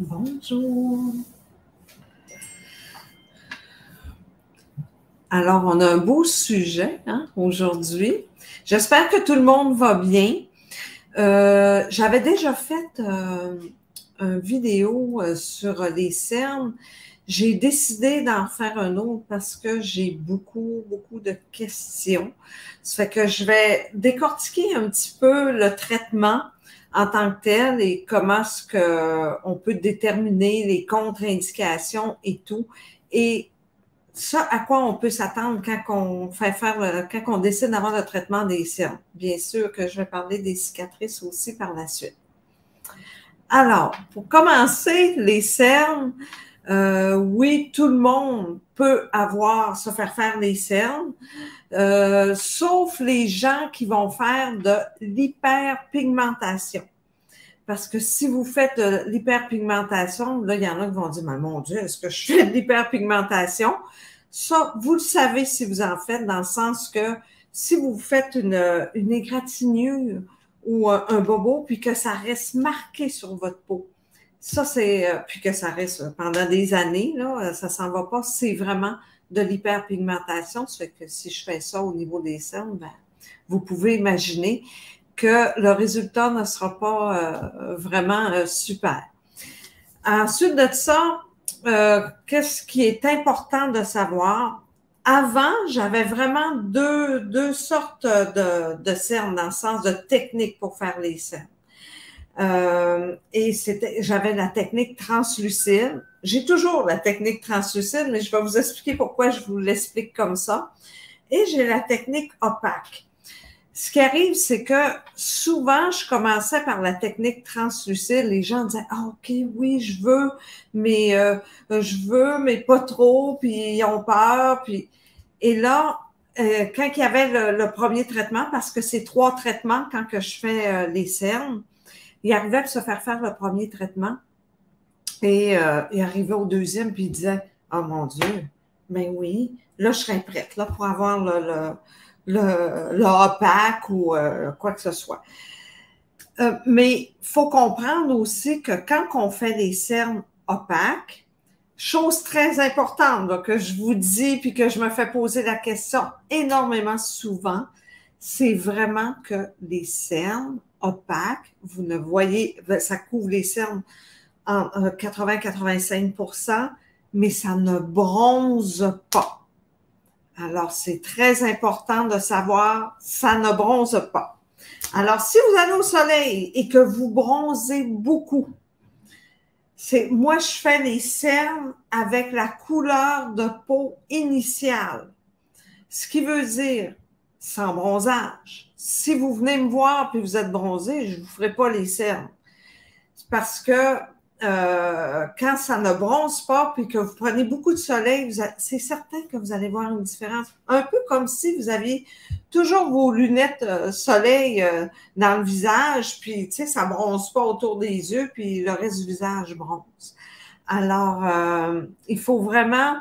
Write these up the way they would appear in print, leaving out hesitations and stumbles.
Bonjour. Alors, on a un beau sujet aujourd'hui. J'espère que tout le monde va bien. J'avais déjà fait une vidéo sur les cernes. J'ai décidé d'en faire un autre parce que j'ai beaucoup de questions. Ça fait que je vais décortiquer un petit peu le traitement en tant que tel et comment est-ce qu'on peut déterminer les contre-indications et tout. Et ça, à quoi on peut s'attendre quand on décide d'avoir le traitement des cernes. Bien sûr que je vais parler des cicatrices aussi par la suite. Alors, pour commencer, les cernes, oui, tout le monde peut se faire des cernes, sauf les gens qui vont faire de l'hyperpigmentation. Parce que si vous faites de l'hyperpigmentation, là, il y en a qui vont dire, mais mon Dieu, est-ce que je fais de l'hyperpigmentation? Ça, vous le savez si vous en faites, dans le sens que si vous faites une égratignure ou un bobo, puis que ça reste marqué sur votre peau, ça c'est, puis que ça reste pendant des années, là, ça s'en va pas, c'est vraiment de l'hyperpigmentation. Ça fait que si je fais ça au niveau des cernes, ben, vous pouvez imaginer que le résultat ne sera pas vraiment super. Ensuite de ça, qu'est-ce qui est important de savoir? Avant, j'avais vraiment deux sortes de cernes, dans le sens de technique pour faire les cernes. Et j'avais la technique translucide. J'ai toujours la technique translucide, mais je vais vous expliquer pourquoi je vous l'explique comme ça. Et j'ai la technique opaque. Ce qui arrive, c'est que souvent, je commençais par la technique translucide. Les gens disaient, ah, OK, oui, je veux, mais pas trop, puis ils ont peur. Et là, quand il y avait le premier traitement, parce que c'est 3 traitements quand que je fais les cernes, il arrivait à se faire le premier traitement et il arrivait au deuxième, puis il disait, oh mon Dieu, mais oui, là, je serais prête là, pour avoir le opaque ou quoi que ce soit. Mais il faut comprendre aussi que quand on fait les cernes opaques, chose très importante là, que je vous dis puis que je me fais poser la question énormément souvent, c'est vraiment que les cernes opaques, vous ne voyez, ça couvre les cernes en 80-85%, mais ça ne bronze pas. Alors, c'est très important de savoir, ça ne bronze pas. Alors, si vous allez au soleil et que vous bronzez beaucoup, moi, je fais les cernes avec la couleur de peau initiale. Ce qui veut dire sans bronzage. Si vous venez me voir et vous êtes bronzé, je ne vous ferai pas les cernes. Parce que quand ça ne bronze pas puis que vous prenez beaucoup de soleil, c'est certain que vous allez voir une différence. Un peu comme si vous aviez toujours vos lunettes soleil dans le visage, puis tu sais, ça bronze pas autour des yeux, puis le reste du visage bronze. Alors, il faut vraiment,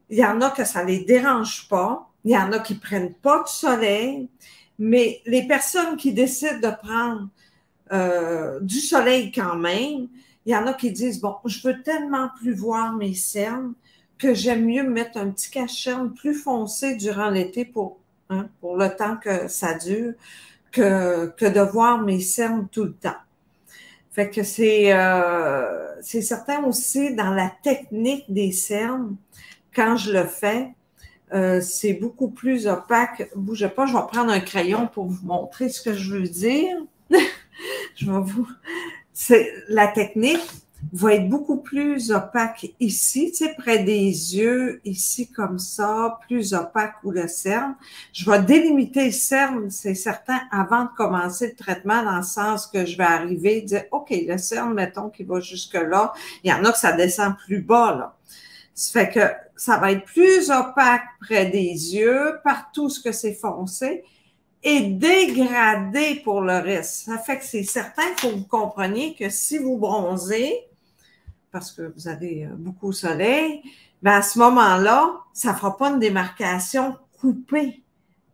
il y en a que ça les dérange pas, il y en a qui prennent pas de soleil, mais les personnes qui décident de prendre du soleil quand même, il y en a qui disent, bon, je veux tellement plus voir mes cernes que j'aime mieux mettre un petit cache-cerne plus foncé durant l'été pour le temps que ça dure que de voir mes cernes tout le temps. Fait que c'est certain aussi dans la technique des cernes, quand je le fais, c'est beaucoup plus opaque. Bougez pas, je vais prendre un crayon pour vous montrer ce que je veux dire. La technique va être beaucoup plus opaque ici, tu sais, près des yeux, ici comme ça, plus opaque où le cerne. Je vais délimiter le cerne, c'est certain, avant de commencer le traitement, dans le sens que je vais arriver et dire, OK, le cerne, mettons qu'il va jusque-là. Il y en a que ça descend plus bas, là. Ça fait que ça va être plus opaque près des yeux, partout ce que c'est foncé, et dégradé pour le reste. Ça fait que c'est certain qu'il faut que vous compreniez que si vous bronzez, parce que vous avez beaucoup au soleil, ben à ce moment-là, ça ne fera pas une démarcation coupée.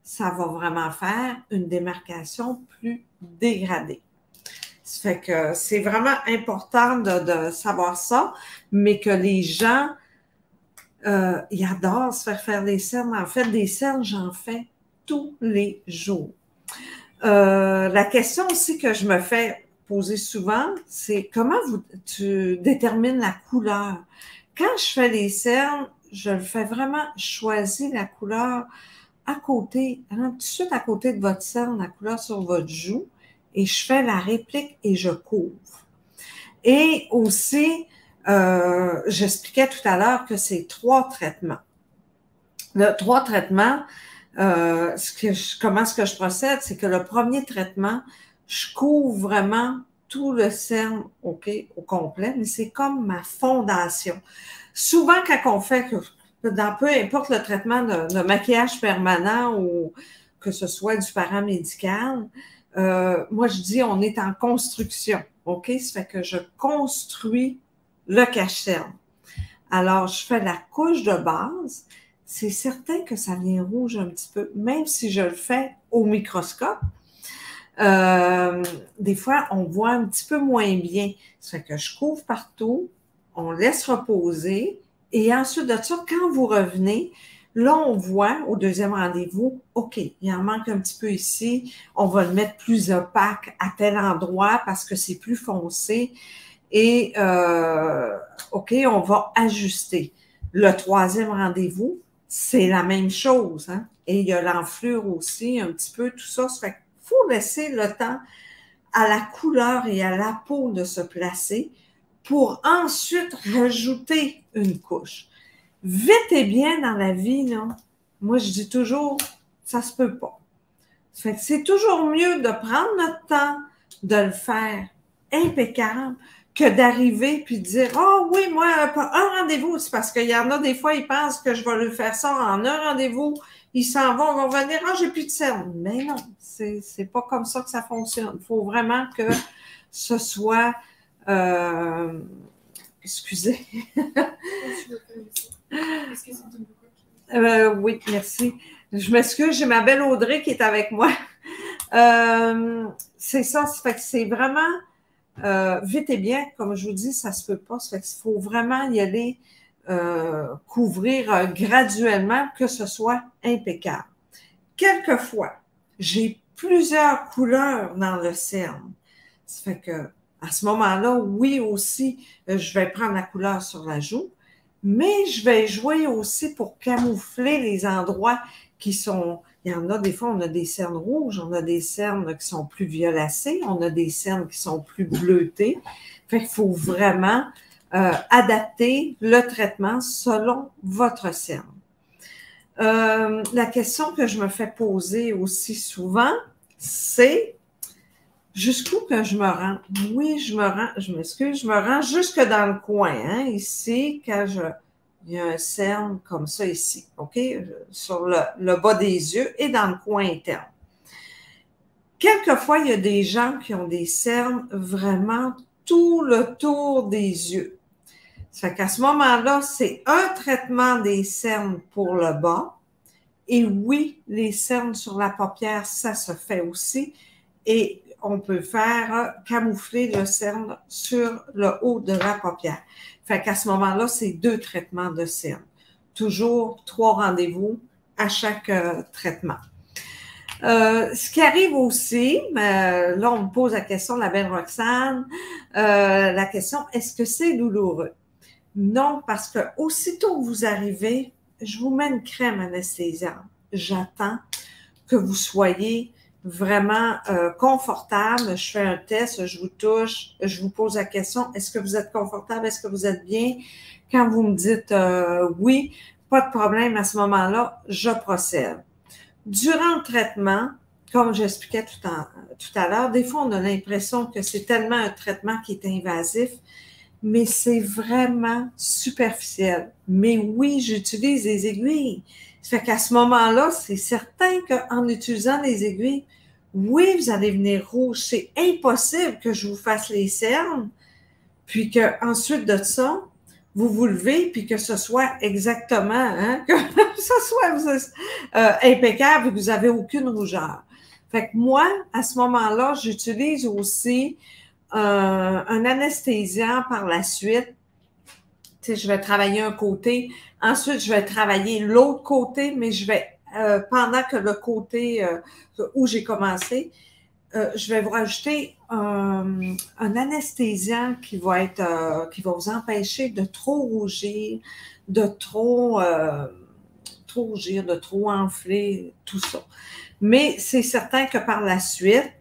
Ça va vraiment faire une démarcation plus dégradée. Ça fait que c'est vraiment important de savoir ça, mais que les gens, ils adorent se faire des cernes. En fait, des cernes, j'en fais tous les jours. La question aussi que je me fais poser souvent, c'est comment tu détermines la couleur? Quand je fais les cernes, je le fais vraiment choisir la couleur à côté, hein, tout de suite à côté de votre cerne, la couleur sur votre joue, et je fais la réplique et je couvre. Et aussi, j'expliquais tout à l'heure que c'est 3 traitements. Le 3 traitements, comment est-ce que je procède, c'est que le premier traitement, je couvre vraiment tout le cerne, OK, au complet, mais c'est comme ma fondation. Souvent, quand on fait, dans peu importe le traitement de maquillage permanent ou que ce soit du paramédical, moi, je dis on est en construction, OK? Ça fait que je construis le cache-cerne. Alors, je fais la couche de base. C'est certain que ça vient rouge un petit peu, même si je le fais au microscope. Des fois, on voit un petit peu moins bien. Ça fait que je couvre partout, on laisse reposer, et ensuite de ça, quand vous revenez, là, on voit au deuxième rendez-vous, OK, il en manque un petit peu ici, on va le mettre plus opaque à tel endroit parce que c'est plus foncé, et OK, on va ajuster. Le troisième rendez-vous, c'est la même chose, hein? Et il y a l'enflure aussi, un petit peu, tout ça. Ça fait qu'il faut laisser le temps à la couleur et à la peau de se placer pour ensuite rajouter une couche. Vite et bien dans la vie, là, moi je dis toujours, ça se peut pas. Ça fait que c'est toujours mieux de prendre notre temps, de le faire impeccable, que d'arriver puis de dire « Oh oui, moi, un rendez-vous, c'est parce qu'il y en a des fois, ils pensent que je vais lui faire ça en un rendez-vous, ils s'en vont revenir, « Ah, j'ai plus de cernes. » Mais non, c'est pas comme ça que ça fonctionne. Il faut vraiment que ce soit... excusez. Oui, merci. Je m'excuse, j'ai ma belle Audrey qui est avec moi. C'est ça, ça fait que c'est vraiment vite et bien, comme je vous dis, ça se peut pas. Ça fait qu'il faut vraiment y aller couvrir graduellement, que ce soit impeccable. Quelquefois, j'ai plusieurs couleurs dans le cerne. Ça fait que à ce moment-là, oui aussi, je vais prendre la couleur sur la joue, mais je vais jouer aussi pour camoufler les endroits qui sont... Il y en a des fois, on a des cernes rouges, on a des cernes qui sont plus violacées, on a des cernes qui sont plus bleutées. Fait qu'il faut vraiment adapter le traitement selon votre cerne. La question que je me fais poser aussi souvent, c'est jusqu'où que je me rends? Oui, je me rends, je m'excuse, je me rends jusque dans le coin, hein, ici, il y a un cerne comme ça ici, OK? Sur le bas des yeux et dans le coin interne. Quelquefois, il y a des gens qui ont des cernes vraiment tout le tour des yeux. Ça fait qu'à ce moment-là, c'est un traitement des cernes pour le bas. Et oui, les cernes sur la paupière, ça se fait aussi. Et on peut faire camoufler le cerne sur le haut de la paupière. Fait qu'à ce moment-là, c'est 2 traitements de cerne. Toujours 3 rendez-vous à chaque traitement. Ce qui arrive aussi, là, on me pose la question, la belle Roxane, la question, est-ce que c'est douloureux? Non, parce que aussitôt que vous arrivez, je vous mets une crème anesthésiante. J'attends que vous soyez vraiment confortable. Je fais un test, je vous touche, je vous pose la question, est-ce que vous êtes confortable? Est-ce que vous êtes bien? Quand vous me dites oui, pas de problème, à ce moment-là, je procède. Durant le traitement, comme j'expliquais tout à l'heure, des fois, on a l'impression que c'est tellement un traitement qui est invasif, mais c'est vraiment superficiel. Mais oui, j'utilise des aiguilles. Ça fait qu'à ce moment-là, c'est certain qu'en utilisant les aiguilles, oui, vous allez venir rouge. C'est impossible que je vous fasse les cernes, puis qu'ensuite de ça, vous vous levez, puis que ce soit exactement, hein, que ce soit impeccable, et que vous n'avez aucune rougeur. Fait que moi, à ce moment-là, j'utilise aussi un anesthésiant par la suite. Tu sais, je vais travailler un côté, ensuite je vais travailler l'autre côté, mais je vais, pendant que le côté où j'ai commencé, je vais vous rajouter un anesthésiant qui va vous empêcher de trop rougir, de trop rougir, de trop enfler, tout ça. Mais c'est certain que par la suite,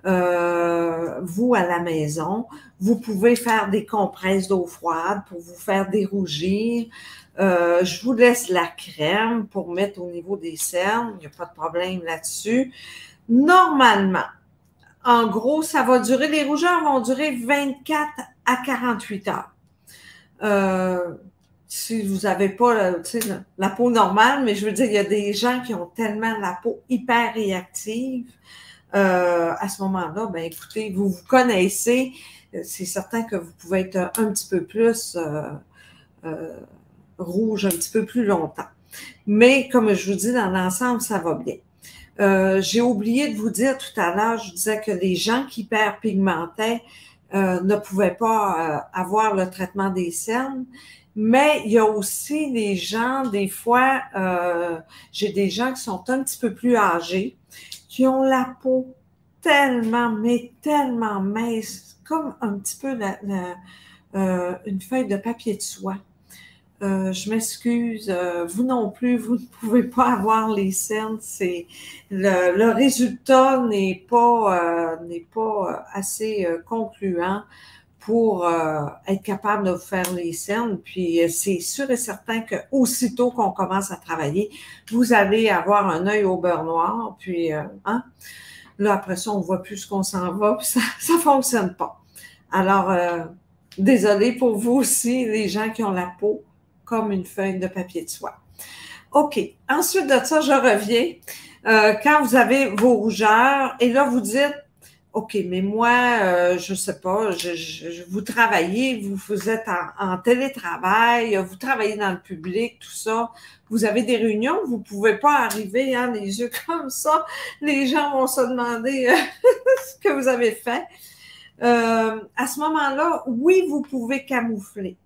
vous à la maison, vous pouvez faire des compresses d'eau froide pour vous faire dérougir. Je vous laisse la crème pour mettre au niveau des cernes. Il n'y a pas de problème là-dessus. Normalement, en gros, ça va durer, les rougeurs vont durer 24 à 48 heures. Si vous n'avez pas la peau normale, mais je veux dire, il y a des gens qui ont tellement la peau hyper réactive. À ce moment-là, ben écoutez, vous vous connaissez, c'est certain que vous pouvez être un petit peu plus rouge, un petit peu plus longtemps. Mais comme je vous dis, dans l'ensemble, ça va bien. J'ai oublié de vous dire tout à l'heure, je disais que les gens qui hyperpigmentaient ne pouvaient pas avoir le traitement des cernes, mais il y a aussi des gens, des fois, j'ai des gens qui sont un petit peu plus âgés, qui ont la peau tellement, mais tellement mince, comme un petit peu une feuille de papier de soie. Je m'excuse, vous non plus, vous ne pouvez pas avoir les cernes. C'est le résultat n'est pas assez concluant pour être capable de vous faire les cernes. Puis c'est sûr et certain que aussitôt qu'on commence à travailler, vous allez avoir un œil au beurre noir. Puis là après ça, on voit plus ce qu'on s'en va. Puis ça fonctionne pas. Alors désolé pour vous aussi, les gens qui ont la peau comme une feuille de papier de soie. OK. Ensuite de ça, je reviens. Quand vous avez vos rougeurs, et là, vous dites, OK, mais moi, je sais pas, vous travaillez, vous êtes en télétravail, vous travaillez dans le public, tout ça. Vous avez des réunions, vous pouvez pas arriver, hein, les yeux comme ça. Les gens vont se demander ce que vous avez fait. À ce moment-là, oui, vous pouvez camoufler.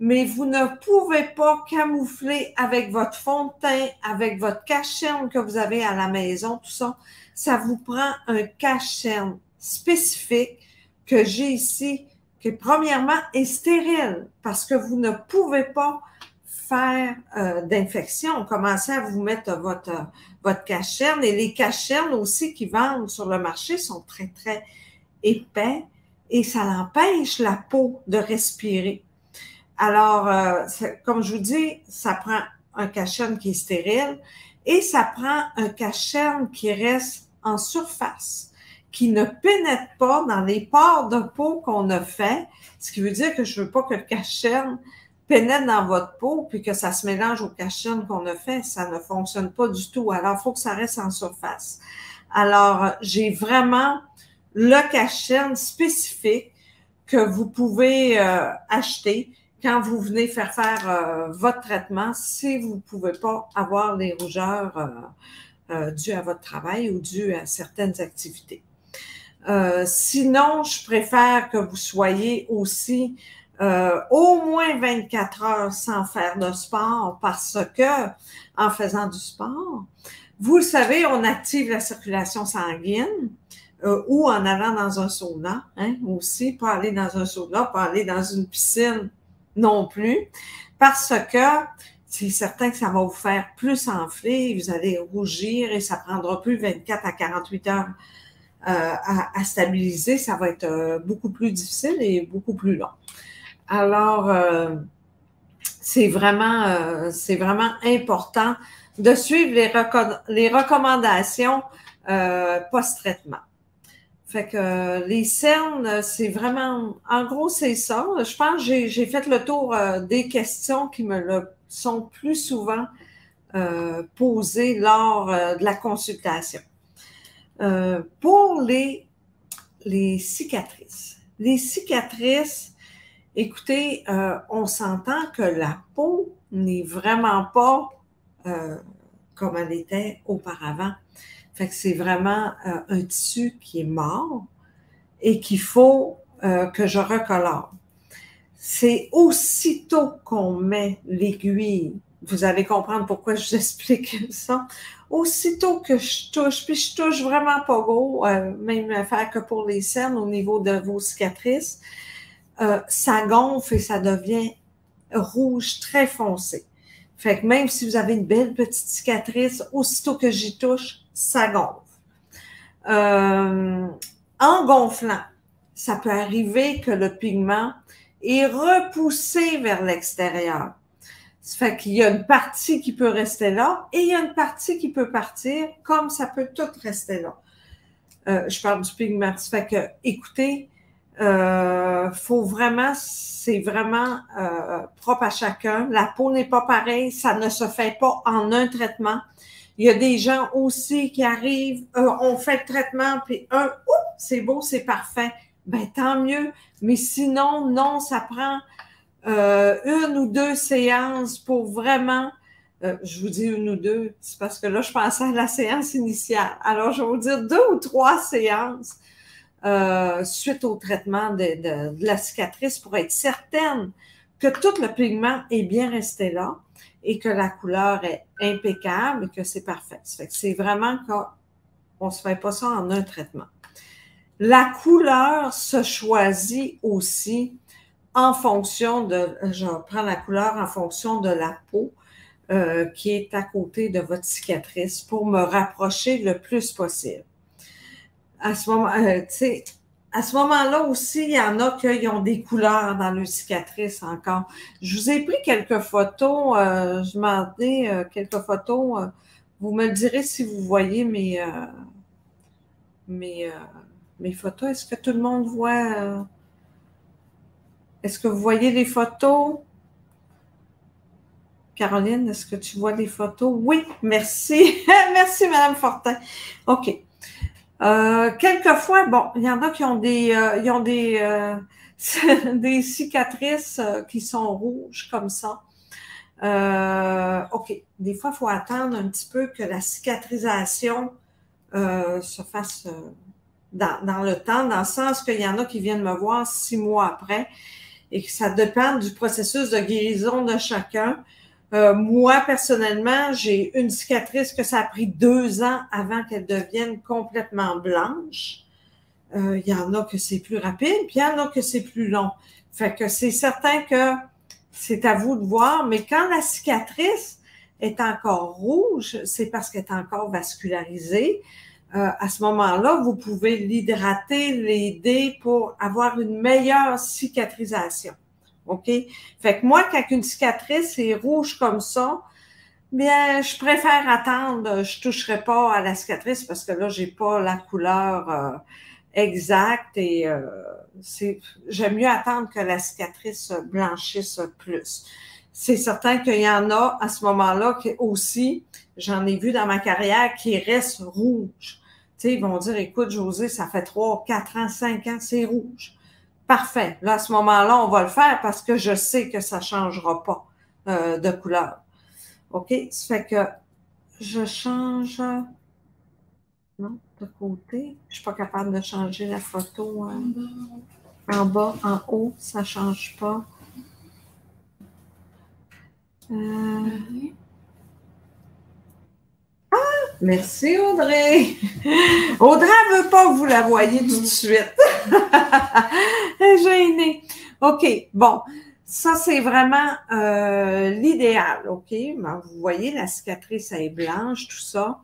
Mais vous ne pouvez pas camoufler avec votre fond de teint, avec votre cache-cerne que vous avez à la maison, tout ça. Ça vous prend un cache-cerne spécifique que j'ai ici, qui premièrement est stérile, parce que vous ne pouvez pas faire d'infection. Commencez à vous mettre votre cache-cerne. Et les cache-cernes aussi qui vendent sur le marché sont très, très épais et ça empêche la peau de respirer. Alors, comme je vous dis, ça prend un cache-cerne qui est stérile et ça prend un cache-cerne qui reste en surface, qui ne pénètre pas dans les pores de peau qu'on a fait, ce qui veut dire que je ne veux pas que le cache-cerne pénètre dans votre peau puis que ça se mélange au cache-cerne qu'on a fait. Ça ne fonctionne pas du tout. Alors, il faut que ça reste en surface. Alors, j'ai vraiment le cache-cerne spécifique que vous pouvez acheter quand vous venez faire votre traitement, si vous ne pouvez pas avoir les rougeurs dues à votre travail ou dues à certaines activités. Sinon, je préfère que vous soyez aussi au moins 24 heures sans faire de sport parce que, en faisant du sport, vous le savez, on active la circulation sanguine ou en allant dans un sauna, hein, aussi, pas aller dans un sauna, pas aller dans une piscine non plus, parce que c'est certain que ça va vous faire plus enfler, vous allez rougir et ça prendra plus 24 à 48 heures à stabiliser. Ça va être beaucoup plus difficile et beaucoup plus long. Alors, c'est vraiment important de suivre les recommandations post-traitement. Fait que les cernes, c'est vraiment, en gros, c'est ça. Je pense que j'ai fait le tour des questions qui me le sont plus souvent posées lors de la consultation. Pour les cicatrices. Les cicatrices, écoutez, on s'entend que la peau n'est vraiment pas comme elle était auparavant. Fait que c'est vraiment un tissu qui est mort et qu'il faut que je recolore. C'est aussitôt qu'on met l'aiguille, vous allez comprendre pourquoi je vous explique ça, aussitôt que je touche, puis je touche vraiment pas gros, même affaire que pour les cernes au niveau de vos cicatrices, ça gonfle et ça devient rouge très foncé. Fait que même si vous avez une belle petite cicatrice, aussitôt que j'y touche, ça gonfle. En gonflant, ça peut arriver que le pigment est repoussé vers l'extérieur. Ça fait qu'il y a une partie qui peut rester là et il y a une partie qui peut partir, comme ça peut tout rester là. Je parle du pigment. Ça fait que, écoutez, faut vraiment, c'est vraiment propre à chacun. La peau n'est pas pareille, ça ne se fait pas en un traitement. Il y a des gens aussi qui arrivent, on fait le traitement, puis c'est beau, c'est parfait. Ben tant mieux. Mais sinon, non, ça prend une ou deux séances pour vraiment, je vous dis une ou deux, c'est parce que là, je pensais à la séance initiale. Alors, je vais vous dire 2 ou 3 séances suite au traitement de la cicatrice pour être certaine que tout le pigment est bien resté là et que la couleur est impeccable et que c'est parfait. Ça fait que c'est vraiment qu'on ne se fait pas ça en un traitement. La couleur se choisit aussi en fonction de, je prends la couleur en fonction de la peau qui est à côté de votre cicatrice pour me rapprocher le plus possible. À ce moment, à ce moment-là aussi, il y en a qui ont des couleurs dans leur cicatrice encore. Je vous ai pris quelques photos, je m'en ai quelques photos. Vous me le direz si vous voyez mes photos. Est-ce que tout le monde voit? Est-ce que vous voyez les photos? Caroline, est-ce que tu vois les photos? Oui, merci. Merci, Madame Fortin. OK. Quelquefois, bon, il y en a qui ont des cicatrices qui sont rouges comme ça. OK. Des fois, il faut attendre un petit peu que la cicatrisation se fasse dans le temps, dans le sens qu'il y en a qui viennent me voir 6 mois après et que ça dépend du processus de guérison de chacun. Moi, personnellement, j'ai une cicatrice que ça a pris 2 ans avant qu'elle devienne complètement blanche. Il y en a que c'est plus rapide, puis il y en a que c'est plus long. Fait que c'est certain que c'est à vous de voir, mais quand la cicatrice est encore rouge, c'est parce qu'elle est encore vascularisée. À ce moment-là, vous pouvez l'hydrater, l'aider pour avoir une meilleure cicatrisation. OK? Fait que moi, quand une cicatrice est rouge comme ça, bien, je préfère attendre. Je toucherai pas à la cicatrice parce que là, j'ai pas la couleur exacte et j'aime mieux attendre que la cicatrice blanchisse plus. C'est certain qu'il y en a à ce moment-là qui aussi, j'en ai vu dans ma carrière, qui restent rouges. Tu sais, ils vont dire, écoute, Josée, ça fait 3, 4 ans, 5 ans, c'est rouge. Parfait. Là, à ce moment-là, on va le faire parce que je sais que ça ne changera pas de couleur. OK? Ça fait que je change non, de côté. Je ne suis pas capable de changer la photo en bas, en haut, ça ne change pas. Merci Audrey. Audrey ne veut pas que vous la voyez tout de suite. Elle est gênée. OK, bon. Ça, c'est vraiment l'idéal, OK? Ben, vous voyez, la cicatrice elle est blanche, tout ça.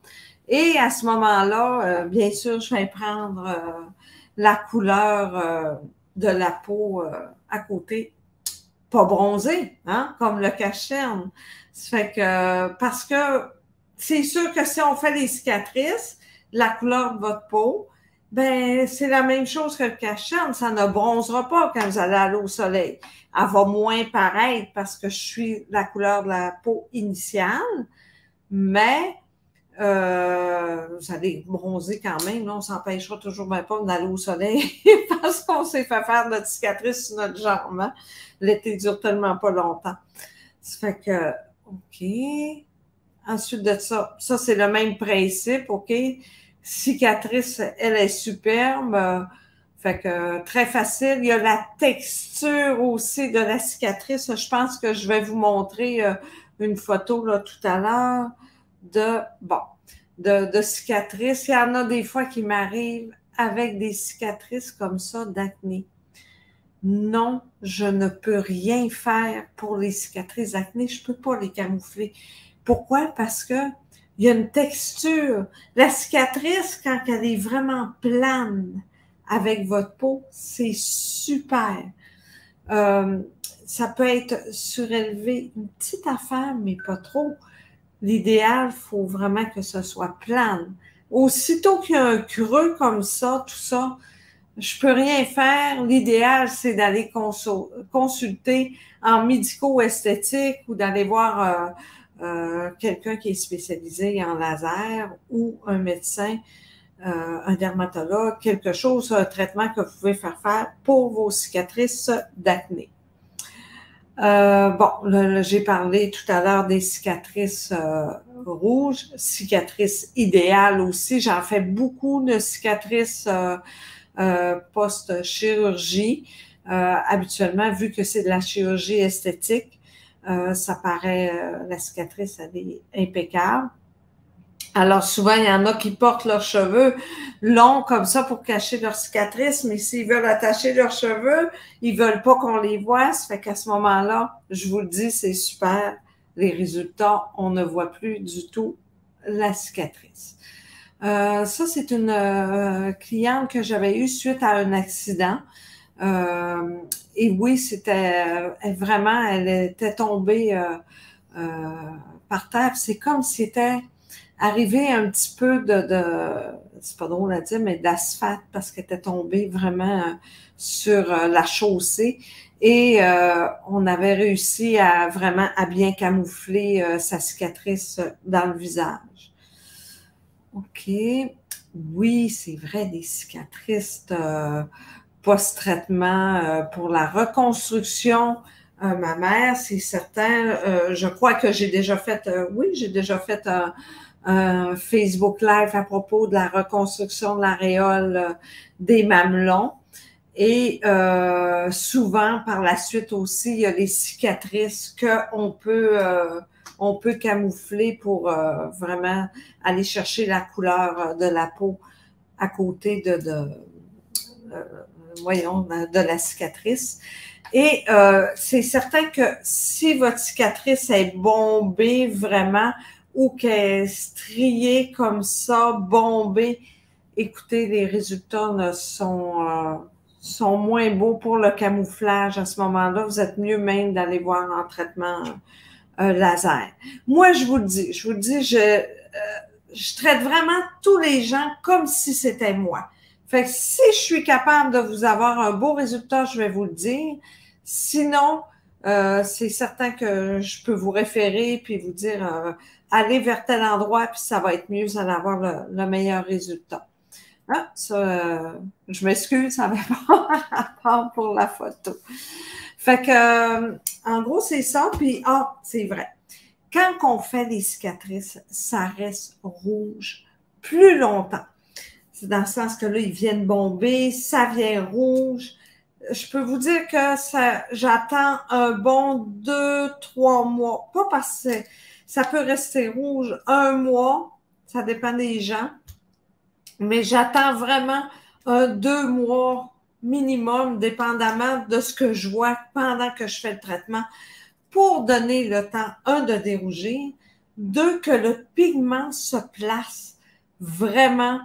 Et à ce moment-là, bien sûr, je vais prendre la couleur de la peau à côté, pas bronzée, hein, comme le cache-cerne. Ça fait que, parce que c'est sûr que si on fait les cicatrices, la couleur de votre peau, ben c'est la même chose que le cache-cerne, ça ne bronzera pas quand vous allez aller au soleil. Elle va moins paraître parce que je suis la couleur de la peau initiale, mais vous allez bronzer quand même, là, on s'empêchera toujours même pas d'aller au soleil parce qu'on s'est fait faire notre cicatrice sur notre jambe. Hein? L'été dure tellement pas longtemps. Ça fait que, OK. Ensuite de ça, c'est le même principe, OK? Cicatrice, elle est superbe. Fait que très facile. Il y a la texture aussi de la cicatrice. Je pense que je vais vous montrer une photo là, tout à l'heure de cicatrices. Il y en a des fois qui m'arrivent avec des cicatrices comme ça d'acné. Non, je ne peux rien faire pour les cicatrices d'acné. Je peux pas les camoufler. Pourquoi? Parce que il y a une texture. La cicatrice, quand elle est vraiment plane avec votre peau, c'est super. Ça peut être surélevé, une petite affaire, mais pas trop. L'idéal, il faut vraiment que ce soit plane. Aussitôt qu'il y a un creux comme ça, tout ça, je peux rien faire. L'idéal, c'est d'aller consulter en médico-esthétique ou d'aller voir quelqu'un qui est spécialisé en laser ou un médecin, un dermatologue, quelque chose, un traitement que vous pouvez faire pour vos cicatrices d'acné. J'ai parlé tout à l'heure des cicatrices rouges, cicatrices idéales aussi. J'en fais beaucoup de cicatrices post-chirurgie. Habituellement, vu que c'est de la chirurgie esthétique, ça paraît, la cicatrice, elle est impeccable. Alors souvent, il y en a qui portent leurs cheveux longs comme ça pour cacher leurs cicatrices, mais s'ils veulent attacher leurs cheveux, ils veulent pas qu'on les voit. Ça fait qu'à ce moment-là, je vous le dis, c'est super. Les résultats, on ne voit plus du tout la cicatrice. Ça, c'est une cliente que j'avais eue suite à un accident. Et oui, c'était vraiment, elle était tombée par terre. C'est comme si c'était arrivé un petit peu c'est pas drôle à dire, mais d'asphalte parce qu'elle était tombée vraiment sur la chaussée. Et on avait réussi à vraiment à bien camoufler sa cicatrice dans le visage. OK. Oui, c'est vrai, des cicatrices post-traitement pour la reconstruction mammaire, c'est certain. Je crois que j'ai déjà fait, j'ai déjà fait un Facebook Live à propos de la reconstruction de l'aréole des mamelons. Et souvent, par la suite aussi, il y a les cicatrices qu'on peut camoufler pour vraiment aller chercher la couleur de la peau à côté de la cicatrice. Et c'est certain que si votre cicatrice est bombée vraiment ou qu'elle est striée comme ça, bombée, écoutez, les résultats sont moins beaux pour le camouflage à ce moment-là. Vous êtes mieux même d'aller voir en traitement laser. Moi, je vous le dis, je traite vraiment tous les gens comme si c'était moi. Fait que si je suis capable de vous avoir un beau résultat, je vais vous le dire. Sinon, c'est certain que je peux vous référer puis vous dire allez vers tel endroit puis ça va être mieux, vous allez avoir le meilleur résultat. Ah, ça, je m'excuse, ça n'avait pas rapport pour la photo. Fait que, en gros, c'est ça. Puis, c'est vrai. Quand on fait des cicatrices, ça reste rouge plus longtemps. C'est dans le sens que là, ils viennent bomber, ça vient rouge. Je peux vous dire que j'attends un bon 2-3 mois. Pas parce que ça peut rester rouge 1 mois, ça dépend des gens. Mais j'attends vraiment 2 mois minimum, dépendamment de ce que je vois pendant que je fais le traitement, pour donner le temps, 1, de dérougir, 2, que le pigment se place vraiment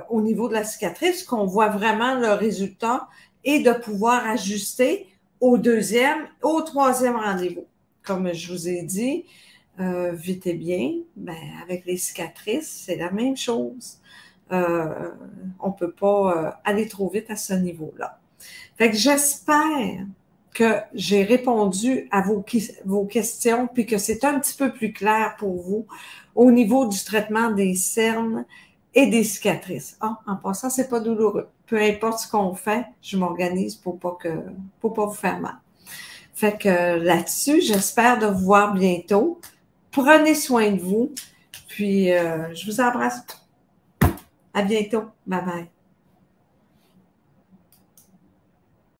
au niveau de la cicatrice, qu'on voit vraiment le résultat et de pouvoir ajuster au 2e, au 3e rendez-vous. Comme je vous ai dit, vite et bien, avec les cicatrices, c'est la même chose. On peut pas aller trop vite à ce niveau-là. Fait que j'espère que j'ai répondu à vos questions puis que c'est un petit peu plus clair pour vous au niveau du traitement des cernes et des cicatrices. En passant, c'est pas douloureux. Peu importe ce qu'on fait, je m'organise pour pas vous faire mal. Fait que là-dessus, j'espère de vous voir bientôt. Prenez soin de vous. Puis, je vous embrasse. À bientôt. Bye bye.